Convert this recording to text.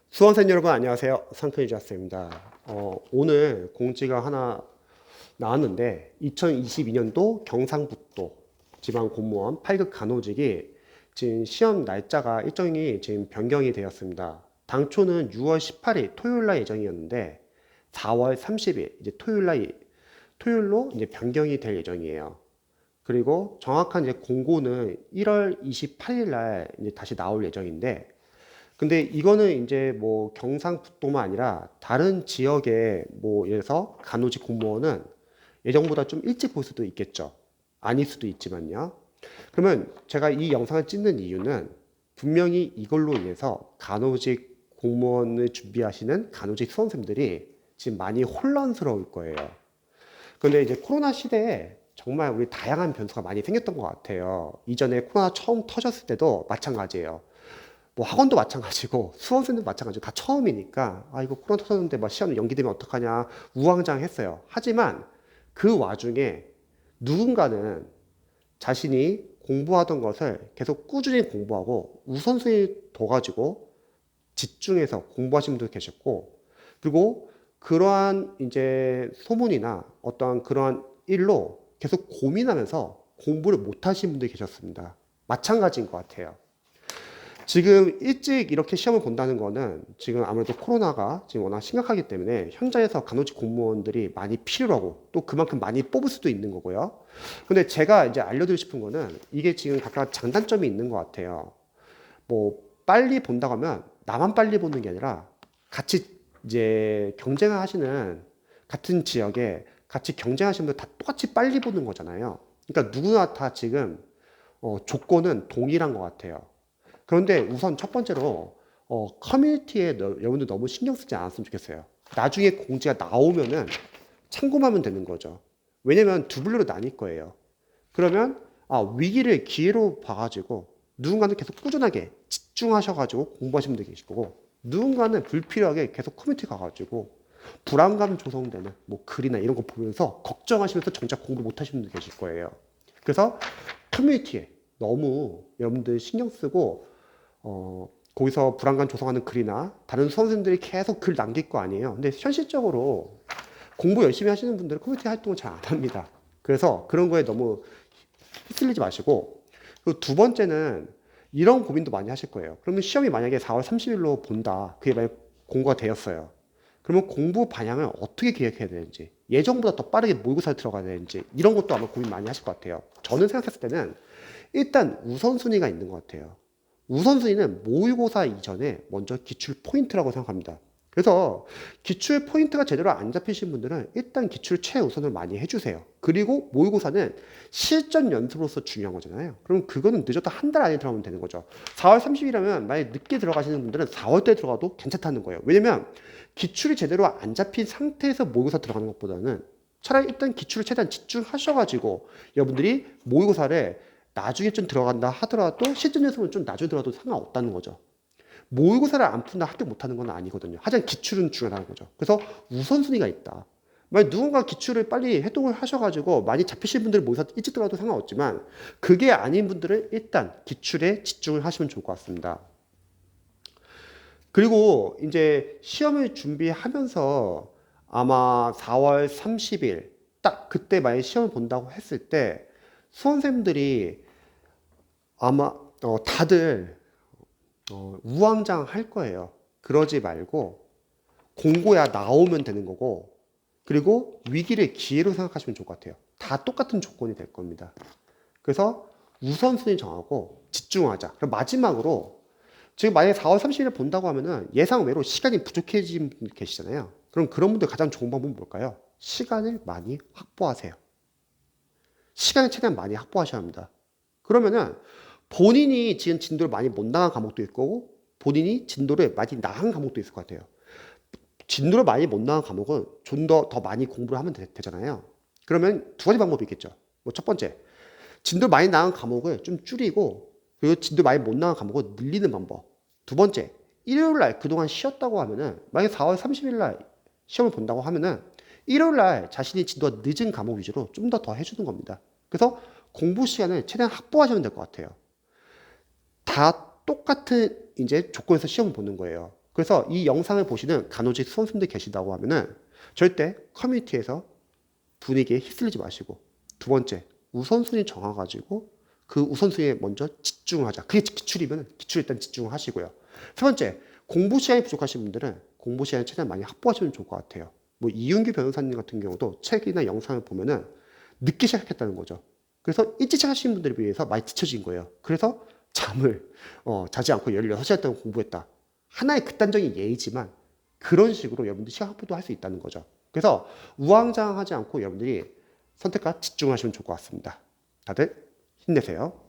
수험생 여러분 안녕하세요. 상편이지 학생입니다. 오늘 공지가 하나 나왔는데 2022년도 경상북도 지방공무원 8급 간호직이 지금 시험 날짜가 일정이 지금 변경이 되었습니다. 당초는 6월 18일 토요일 날 예정이었는데 4월 30일 이제 토요일로 이제 변경이 될 예정이에요. 그리고 정확한 이제 공고는 1월 28일 날 이제 다시 나올 예정인데 근데 이거는 이제 뭐 경상북도만 아니라 다른 지역에 뭐 예를 들어서 간호직 공무원은 예정보다 좀 일찍 볼 수도 있겠죠. 아닐 수도 있지만요. 그러면 제가 이 영상을 찍는 이유는 분명히 이걸로 인해서 간호직 공무원을 준비하시는 간호직 수험생들이 지금 많이 혼란스러울 거예요. 근데 이제 코로나 시대에 정말 우리 다양한 변수가 많이 생겼던 것 같아요. 이전에 코로나 처음 터졌을 때도 마찬가지예요. 뭐 학원도 마찬가지고 수험생도 마찬가지고 다 처음이니까 이거 코로나 터졌는데 막 시험 연기되면 어떡하냐 우왕좌왕했어요. 하지만 그 와중에 누군가는 자신이 공부하던 것을 계속 꾸준히 공부하고 우선순위 둬가지고 집중해서 공부하신 분도 계셨고, 그리고 그러한 이제 소문이나 어떠한 그러한 일로 계속 고민하면서 공부를 못 하신 분들이 계셨습니다. 마찬가지인 것 같아요. 지금 일찍 이렇게 시험을 본다는 거는 지금 아무래도 코로나가 지금 워낙 심각하기 때문에 현장에서 간호직 공무원들이 많이 필요하고 또 그만큼 많이 뽑을 수도 있는 거고요. 근데 제가 이제 알려드리고 싶은 거는 이게 지금 각각 장단점이 있는 것 같아요. 뭐 빨리 본다고 하면 나만 빨리 보는 게 아니라 같이 이제 경쟁을 하시는 같은 지역에 같이 경쟁하시는 분들 다 똑같이 빨리 보는 거잖아요. 그러니까 누구나 다 지금 조건은 동일한 것 같아요. 그런데 우선 첫 번째로 커뮤니티에 여러분들 너무 신경 쓰지 않았으면 좋겠어요. 나중에 공지가 나오면은 참고하면 되는 거죠. 왜냐면 두 분류로 나뉠 거예요. 그러면 위기를 기회로 봐가지고 누군가는 계속 꾸준하게 집중하셔가지고 공부하시는 분들 계실 거고, 누군가는 불필요하게 계속 커뮤니티 가가지고 불안감 조성되는 뭐 글이나 이런 거 보면서 걱정하시면서 정작 공부 못 하시는 분들 계실 거예요. 그래서 커뮤니티에 너무 여러분들 신경 쓰고 거기서 불안감 조성하는 글이나 다른 수험생들이 계속 글 남길 거 아니에요. 근데 현실적으로 공부 열심히 하시는 분들은 커뮤니티 활동을 잘 안 합니다. 그래서 그런 거에 너무 휩쓸리지 마시고, 그리고 두 번째는 이런 고민도 많이 하실 거예요. 그러면 시험이 만약에 4월 30일로 본다. 그게 만약 공고가 되었어요. 그러면 공부 방향을 어떻게 계획해야 되는지, 예정보다 더 빠르게 모의고사를 들어가야 되는지, 이런 것도 아마 고민 많이 하실 것 같아요. 저는 생각했을 때는 일단 우선순위가 있는 것 같아요. 우선순위는 모의고사 이전에 먼저 기출 포인트라고 생각합니다. 그래서 기출 포인트가 제대로 안 잡히신 분들은 일단 기출 최우선을 많이 해주세요. 그리고 모의고사는 실전 연습으로서 중요한 거잖아요. 그럼 그거는 늦어도 한 달 안에 들어가면 되는 거죠. 4월 30일이라면 만약에 늦게 들어가시는 분들은 4월 때 들어가도 괜찮다는 거예요. 왜냐면 기출이 제대로 안 잡힌 상태에서 모의고사 들어가는 것보다는 차라리 일단 기출을 최대한 집중하셔가지고 여러분들이 모의고사를 나중에 좀 들어간다 하더라도 실전 연습은 좀 나중에 들어도 상관없다는 거죠. 모의고사를 안 푼다 합격 못하는 건 아니거든요. 하지만 기출은 중요하다는 거죠. 그래서 우선순위가 있다. 만약 누군가 기출을 빨리 해독을 하셔가지고 많이 잡히신 분들은 모의고사 일찍 들어가도 상관없지만 그게 아닌 분들은 일단 기출에 집중을 하시면 좋을 것 같습니다. 그리고 이제 시험을 준비하면서 아마 4월 30일 딱 그때 만약 시험을 본다고 했을 때 수험생들이 아마 다들 우왕좌왕 할 거예요. 그러지 말고 공고야 나오면 되는 거고, 그리고 위기를 기회로 생각하시면 좋을 것 같아요. 다 똑같은 조건이 될 겁니다. 그래서 우선순위 정하고 집중하자. 그럼 마지막으로 지금 만약에 4월 30일에 본다고 하면은 예상 외로 시간이 부족해진 분들 계시잖아요. 그럼 그런 분들 가장 좋은 방법은 뭘까요? 시간을 많이 확보하세요. 시간을 최대한 많이 확보하셔야 합니다. 그러면은 본인이 지금 진도를 많이 못 나간 과목도 있을 거고 본인이 진도를 많이 나간 과목도 있을 것 같아요. 진도를 많이 못 나간 과목은 좀 더 많이 공부를 하면 되잖아요. 그러면 두 가지 방법이 있겠죠. 뭐 첫 번째, 진도 많이 나간 과목을 좀 줄이고 그리고 진도 많이 못 나간 과목을 늘리는 방법. 두 번째, 일요일 날 그동안 쉬었다고 하면은 만약에 4월 30일 날 시험을 본다고 하면은 일요일 날 자신이 진도가 늦은 과목 위주로 좀 더 해주는 겁니다. 그래서 공부 시간을 최대한 확보하시면 될 것 같아요. 다 똑같은 이제 조건에서 시험을 보는 거예요. 그래서 이 영상을 보시는 간호직 수험생들 계시다고 하면은 절대 커뮤니티에서 분위기에 휩쓸리지 마시고, 두 번째, 우선순위 정해가지고 그 우선순위에 먼저 집중하자. 그게 기출이면 기출 일단 집중을 하시고요. 세 번째, 공부 시간이 부족하신 분들은 공부 시간을 최대한 많이 확보하시면 좋을 것 같아요. 뭐 이윤규 변호사님 같은 경우도 책이나 영상을 보면은 늦게 시작했다는 거죠. 그래서 일찍 시작하시는 분들에 비해서 많이 뒤처진 거예요. 그래서 잠을 자지 않고 16시간 동안 공부했다. 하나의 극단적인 예이지만 그런 식으로 여러분들 시간 확보도 할 수 있다는 거죠. 그래서 우왕좌왕하지 않고 여러분들이 선택과 집중하시면 좋을 것 같습니다. 다들 힘내세요.